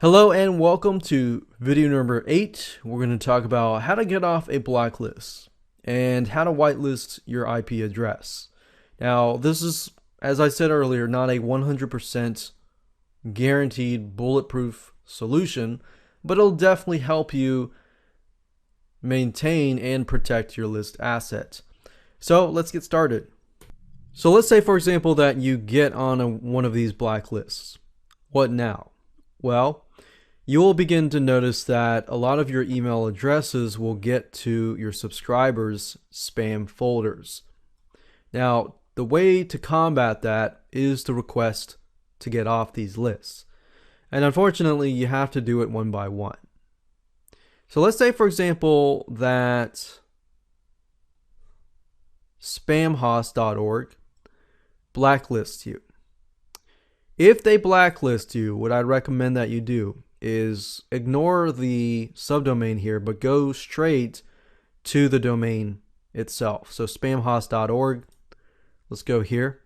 Hello and welcome to video number 8. We're going to talk about how to get off a blacklist and how to whitelist your IP address. Now, this is, as I said earlier, not a 100% guaranteed bulletproof solution, but it'll definitely help you maintain and protect your list asset. So let's get started. So let's say, for example, that you get on one of these blacklists. What now? Well, you will begin to notice that a lot of your email addresses will get to your subscribers' spam folders. Now, the way to combat that is to request to get off these lists. And unfortunately, you have to do it one by one. So let's say, for example, that spamhost.org blacklists you. If they blacklist you, what I'd recommend that you do is ignore the subdomain here, but go straight to the domain itself. So spamhost.org, let's go here.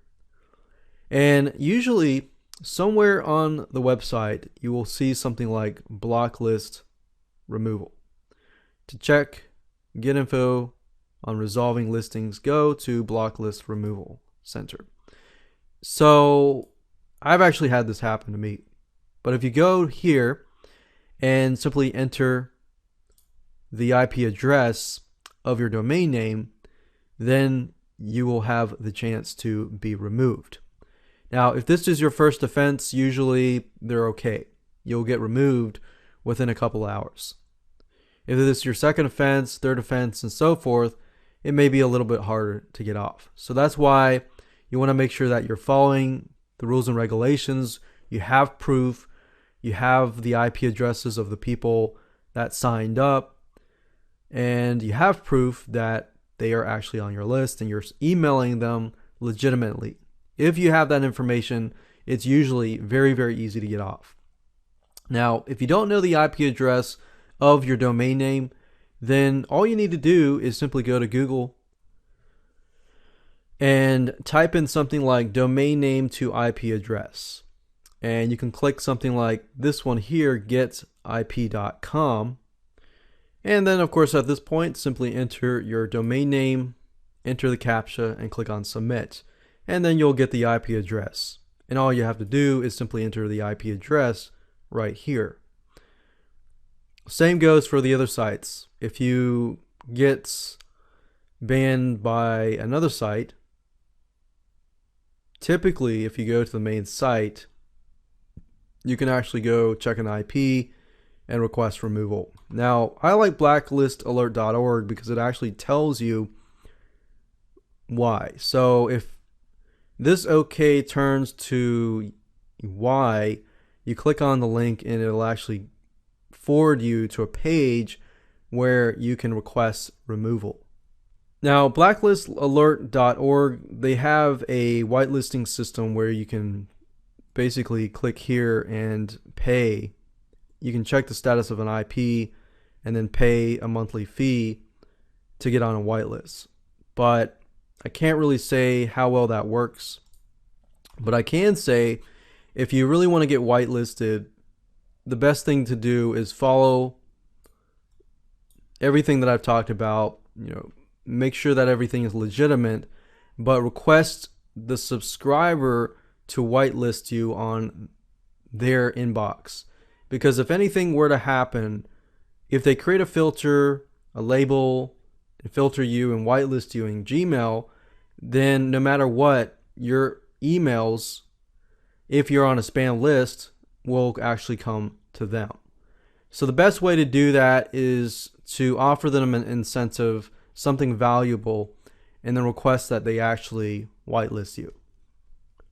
And usually somewhere on the website, you will see something like block list removal. To check, get info on resolving listings, go to block list removal center. So I've actually had this happen to me. But if you go here and simply enter the IP address of your domain name, then you will have the chance to be removed. Now, if this is your first offense, usually they're okay. You'll get removed within a couple hours. If this is your second offense, third offense, and so forth, it may be a little bit harder to get off. So that's why you want to make sure that you're following the rules and regulations. You have proof. You have the IP addresses of the people that signed up, and you have proof that they are actually on your list and you're emailing them legitimately. If you have that information, it's usually very, very easy to get off. Now, if you don't know the IP address of your domain name, then all you need to do is simply go to Google and type in something like domain name to IP address. And you can click something like this one here, getip.com. And then, of course, at this point, simply enter your domain name, enter the CAPTCHA, and click on submit. And then you'll get the IP address. And all you have to do is simply enter the IP address right here. Same goes for the other sites. If you get banned by another site, typically if you go to the main site, you can actually go check an IP and request removal. Now, I like blacklistalert.org because it actually tells you why. So if this OK turns to Y, you click on the link and it'll actually forward you to a page where you can request removal. Now, blacklistalert.org, they have a whitelisting system where you can basically click here and pay. You can check the status of an IP and then pay a monthly fee to get on a whitelist. But I can't really say how well that works. But I can say if you really want to get whitelisted, the best thing to do is follow everything that I've talked about. Make sure that everything is legitimate, but request the subscriber to whitelist you on their inbox. Because if anything were to happen, if they create a filter, a label, and filter you and whitelist you in Gmail, then no matter what, your emails, if you're on a spam list, will actually come to them. So the best way to do that is to offer them an incentive, something valuable, and then request that they actually whitelist you.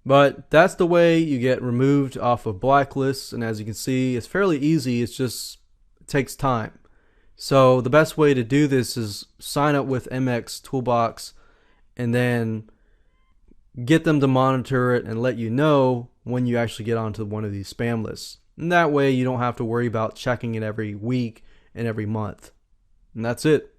But that's the way you get removed off of blacklists. And as you can see, it's fairly easy. It takes time. So the best way to do this is sign up with MX Toolbox and then get them to monitor it and let you know when you actually get onto one of these spam lists. And that way you don't have to worry about checking it every week and every month. And that's it.